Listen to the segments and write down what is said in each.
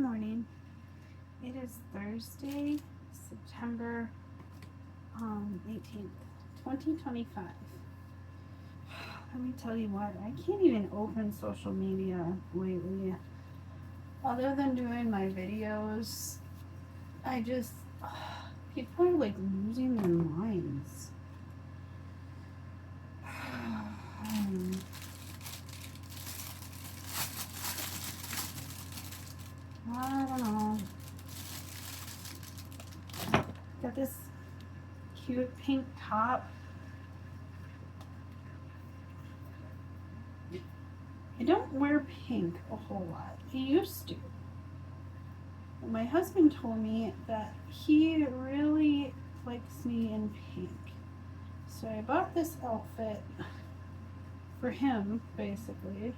morning. It is Thursday, September 18th, 2025. Let me tell you what, I can't even open social media lately. Other than doing my videos, people are like losing their minds. I don't know. Got this cute pink top. I don't wear pink a whole lot. I used to. But my husband told me that he really likes me in pink. So I bought this outfit for him, basically.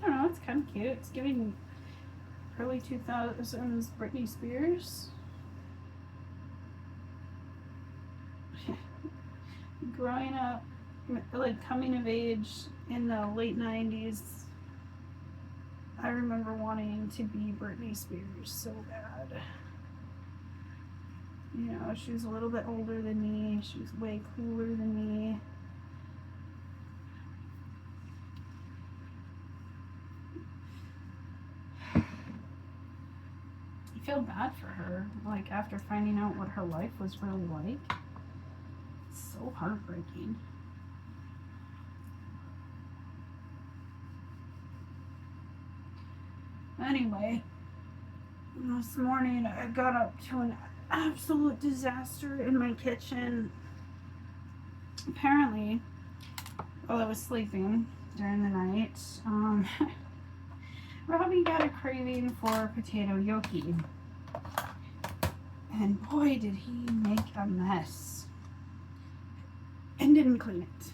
I don't know, it's kind of cute. It's giving early 2000s Britney Spears. Growing up, like coming of age in the late 90s, I remember wanting to be Britney Spears so bad. You know, she was a little bit older than me. She was way cooler than me. I feel bad for her, like after finding out what her life was really like. It's so heartbreaking. Anyway, this morning I got up to an absolute disaster in my kitchen. Apparently, while I was sleeping during the night, Robbie got a craving for potato gnocchi. And boy, did he make a mess. And didn't clean it.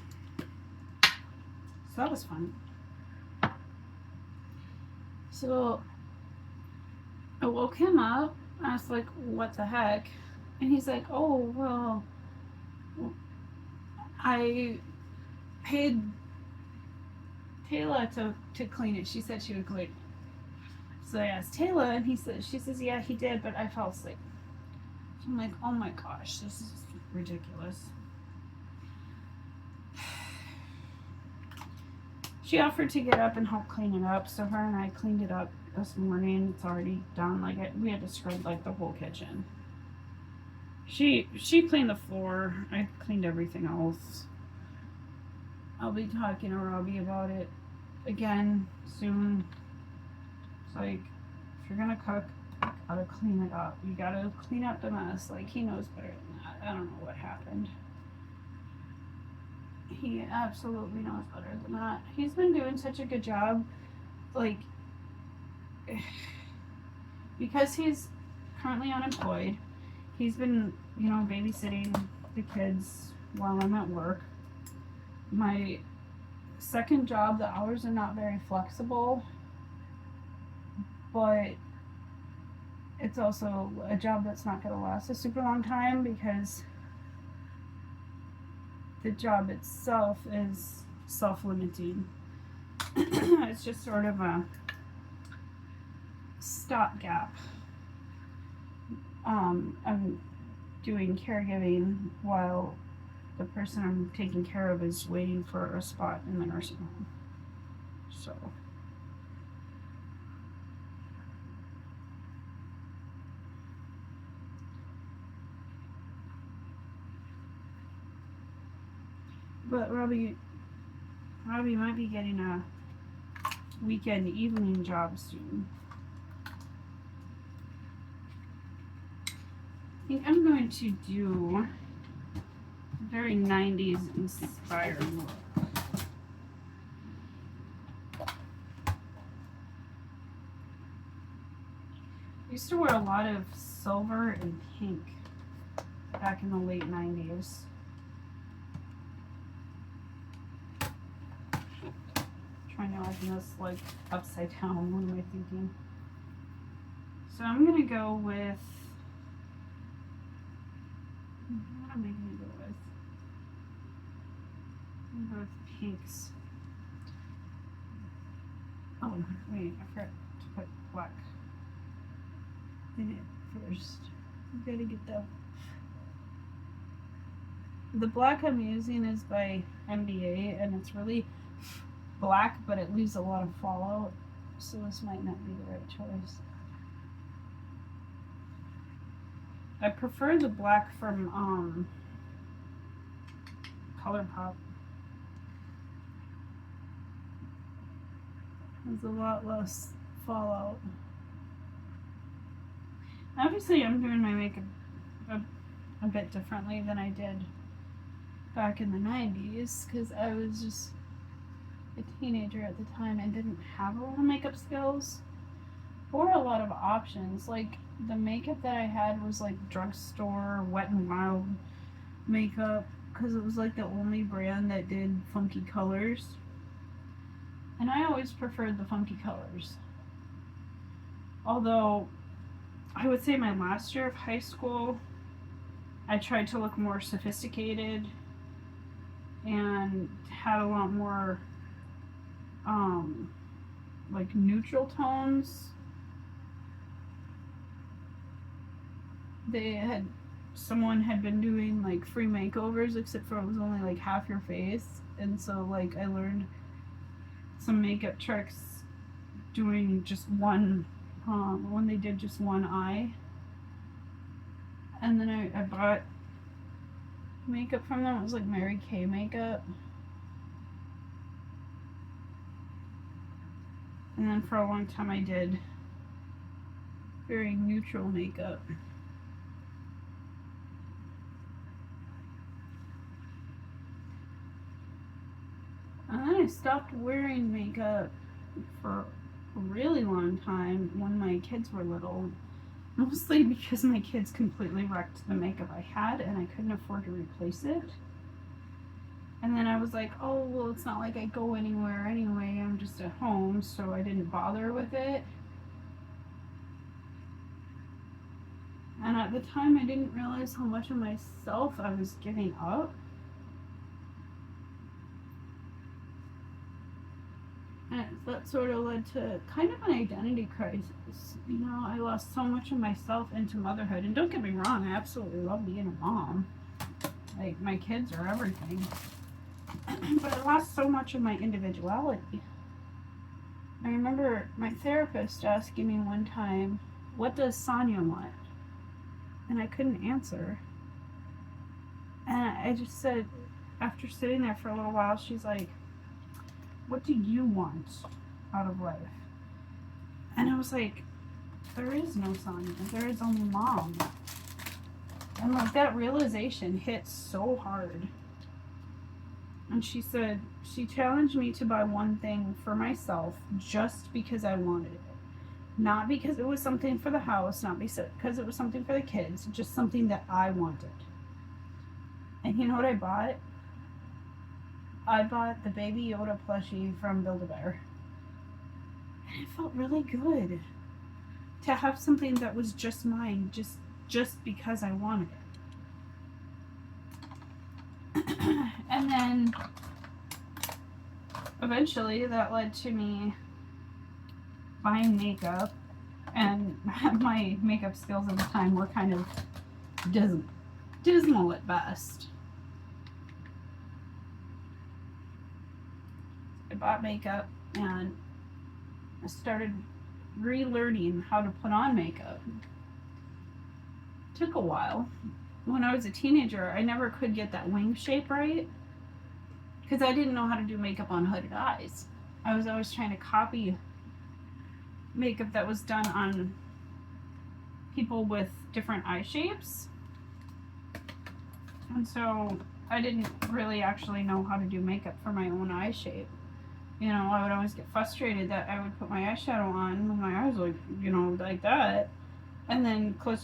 So that was fun. So I woke him up. I was like, what the heck? And he's like, oh, well, I paid Taylor to clean it. She said she would clean it. So I asked Taylor, and she says, yeah, he did, but I fell asleep. So I'm like, oh my gosh, this is ridiculous. She offered to get up and help clean it up, so her and I cleaned it up this morning. It's already done. We had to scrub like the whole kitchen. She cleaned the floor. I cleaned everything else. I'll be talking to Robbie about it again soon. It's like, if you're gonna cook, you gotta clean it up. You gotta clean up the mess. Like, he knows better than that. I don't know what happened. He absolutely knows better than that. He's been doing such a good job, like, because he's currently unemployed. He's been, babysitting the kids while I'm at work. My second job, the hours are not very flexible, but it's also a job that's not going to last a super long time because the job itself is self-limiting. It's just sort of a stopgap. I'm doing caregiving while the person I'm taking care of is waiting for a spot in the nursing home. So but Robbie might be getting a weekend evening job soon. I think I'm going to do a very 90s inspired look. I used to wear a lot of silver and pink back in the late 90s. Trying to open this like upside down. What am I thinking? So I'm gonna go with, what am I gonna go with? Both pinks. Oh, wait, I forgot to put black in it first. You gotta get the black I'm using is by MBA, and it's really black, but it leaves a lot of fallout, so this might not be the right choice. I prefer the black from ColourPop. There's a lot less fallout. Obviously, I'm doing my makeup a bit differently than I did back in the 90s, because I was just a teenager at the time and didn't have a lot of makeup skills or a lot of options. Like, the makeup that I had was like drugstore Wet n Wild makeup, because it was like the only brand that did funky colors, and I always preferred the funky colors. Although I would say my last year of high school, I tried to look more sophisticated and had a lot more like neutral tones. Someone had been doing like free makeovers, except for it was only like half your face, and so like I learned some makeup tricks doing just one when they did just one eye, and then I bought makeup from them. It was like Mary Kay makeup, and then for a long time I did very neutral makeup. And then I stopped wearing makeup for a really long time when my kids were little, mostly because my kids completely wrecked the makeup I had and I couldn't afford to replace it. And then I was like, oh, well, it's not like I go anywhere anyway, I'm just at home, so I didn't bother with it. And at the time, I didn't realize how much of myself I was giving up. And that sort of led to kind of an identity crisis. You know, I lost so much of myself into motherhood. And don't get me wrong, I absolutely love being a mom. Like, my kids are everything. But I lost so much of my individuality. I remember my therapist asking me one time, what does Sonia want? And I couldn't answer. And I just said, after sitting there for a little while, she's like, what do you want out of life? And I was like, there is no Sonia, there is only mom. And like that realization hit so hard. And she said, she challenged me to buy one thing for myself just because I wanted it. Not because it was something for the house, not because it was something for the kids, just something that I wanted. And you know what I bought? I bought the Baby Yoda plushie from Build-A-Bear. And it felt really good to have something that was just mine, just because I wanted it. And then eventually that led to me buying makeup, and my makeup skills at the time were kind of dismal at best. I bought makeup and I started relearning how to put on makeup. It took a while. When I was a teenager, I never could get that wing shape right because I didn't know how to do makeup on hooded eyes. I was always trying to copy makeup that was done on people with different eye shapes. And so I didn't really actually know how to do makeup for my own eye shape. You know, I would always get frustrated that I would put my eyeshadow on when my eyes were, you know, like that, and then put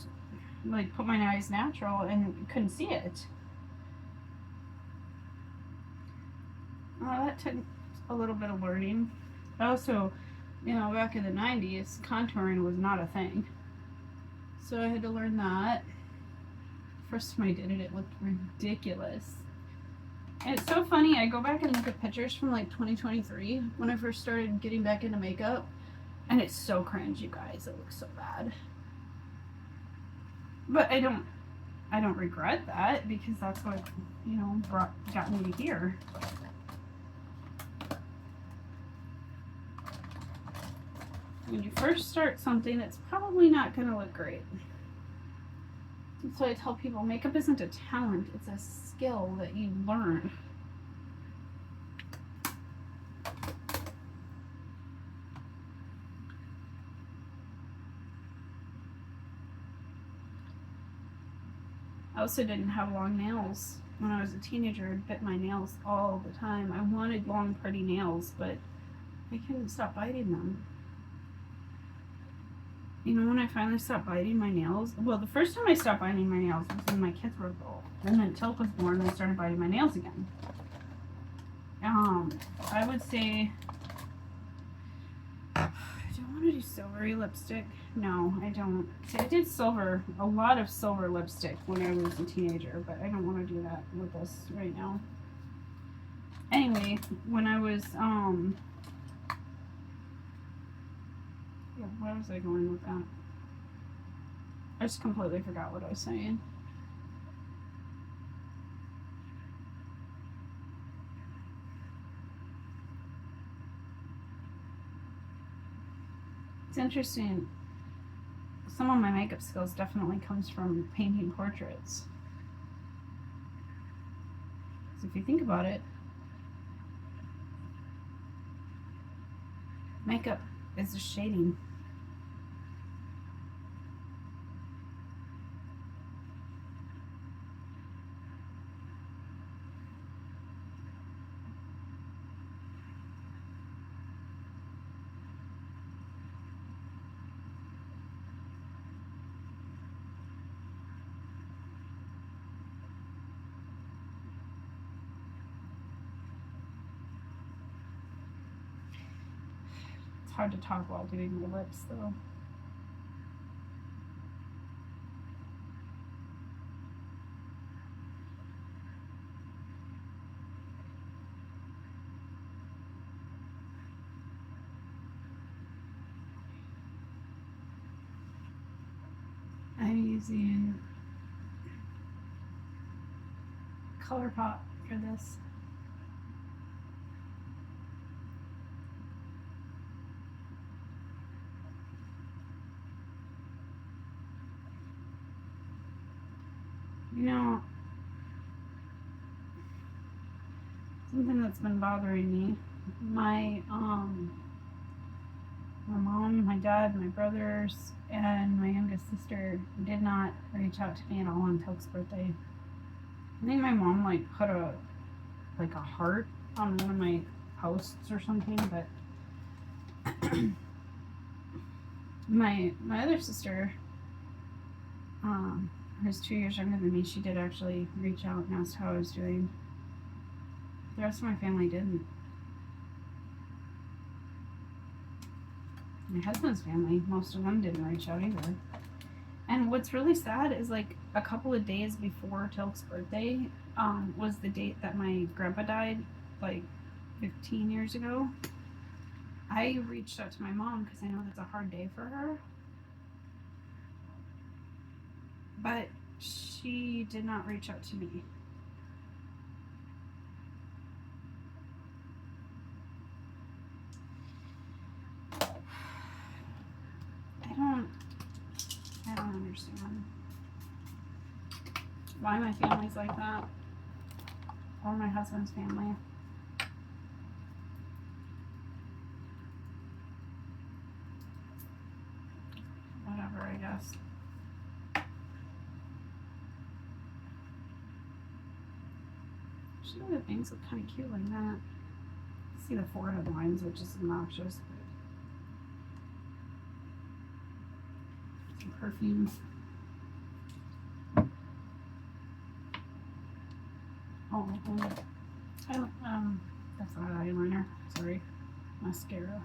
my eyes natural and couldn't see it. Well, that took a little bit of learning. Also, you know, back in the 90s, contouring was not a thing. So I had to learn that. First time I did it, it looked ridiculous. It's so funny. I go back and look at pictures from like 2023 when I first started getting back into makeup, and it's so cringe, you guys. It looks so bad. But I don't regret that because that's what, you know, got me to here. When you first start something, it's probably not going to look great. That's why I tell people makeup isn't a talent, it's a skill that you learn. I also didn't have long nails. When I was a teenager, I bit my nails all the time. I wanted long, pretty nails, but I couldn't stop biting them. You know, when I finally stopped biting my nails, well, the first time I stopped biting my nails was when my kids were little. And then Tilk was born and I started biting my nails again. I would say, do I want to do silvery lipstick? No, I don't. See, I did a lot of silver lipstick when I was a teenager, but I don't want to do that with this right now. Anyway, when I was, where was I going with that? I just completely forgot what I was saying. It's interesting. Some of my makeup skills definitely comes from painting portraits. So if you think about it, makeup is a shading. It's hard to talk while doing your lips, though. I'm using ColourPop for this. You know, something that's been bothering me, my mom, my dad, my brothers, and my youngest sister did not reach out to me at all on Tilk's birthday. I think my mom like put a heart on one of my posts or something, but my other sister, who's 2 years younger than me, she did actually reach out and ask how I was doing. The rest of my family didn't. My husband's family, most of them didn't reach out either. And what's really sad is like a couple of days before Tilk's birthday was the date that my grandpa died, like 15 years ago. I reached out to my mom because I know that's a hard day for her. But she did not reach out to me. I don't understand why my family's like that, or my husband's family. Whatever, I guess. Some other things look kind of cute like that. See the forehead lines, which is obnoxious. Some perfumes. Oh, that's not eyeliner. Sorry, mascara.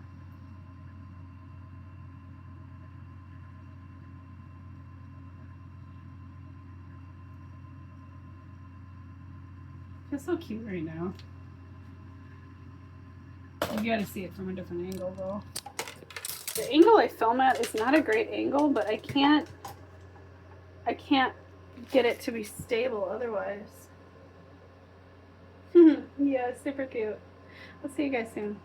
It's so cute right now. You gotta see it from a different angle though. The angle I film at is not a great angle, but I can't get it to be stable otherwise. Yeah, super cute. I'll see you guys soon.